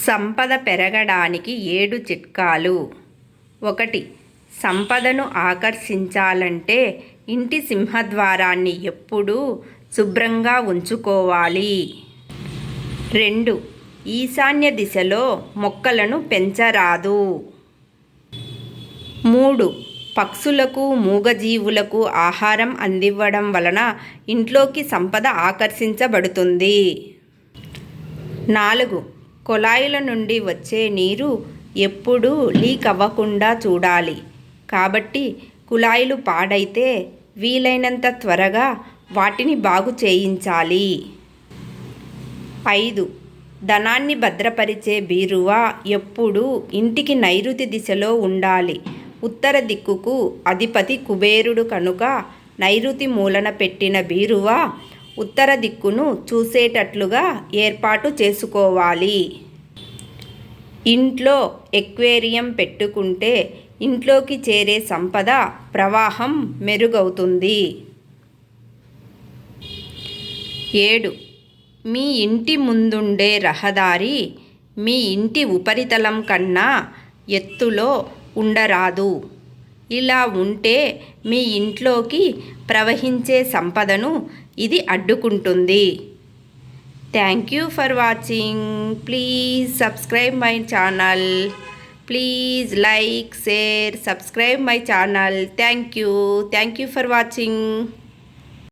సంపద పెరగడానికి 7 చిట్కాలు. 1. సంపదను ఆకర్షించాలంటే ఇంటి సింహద్వారాన్ని ఎప్పుడూ శుభ్రంగా ఉంచుకోవాలి. 2. ఈశాన్య దిశలో మొక్కలను పెంచరాదు. 3. పక్షులకు, మూగజీవులకు ఆహారం అందివ్వడం వలన ఇంట్లోకి సంపద ఆకర్షించబడుతుంది. 4. కుళాయిల నుండి వచ్చే నీరు ఎప్పుడూ లీక్ అవ్వకుండా చూడాలి. కాబట్టి కుళాయిలు పాడైతే వీలైనంత త్వరగా వాటిని బాగు చేయించాలి. 5. ధనాన్ని భద్రపరిచే బీరువా ఎప్పుడూ ఇంటికి నైరుతి దిశలో ఉండాలి. ఉత్తర దిక్కుకు అధిపతి కుబేరుడు కనుక నైరుతి మూలన పెట్టిన బీరువా ఉత్తర దిక్కును చూసేటట్లుగా ఏర్పాటు చేసుకోవాలి. ఇంట్లో ఎక్వేరియం పెట్టుకుంటే ఇంట్లోకి చేరే సంపద ప్రవాహం మెరుగవుతుంది. 7. మీ ఇంటి ముందుండే రహదారి మీ ఇంటి ఉపరితలం కన్నా ఎత్తులో ఉండరాదు. ఇలా ఉంటే మీ ఇంట్లోకి ప్రవహించే సంపదను ఇది అడ్డుకుంటుంది. Thank you for watching. Please subscribe my channel. Please like, share, subscribe my channel. Thank you for watching.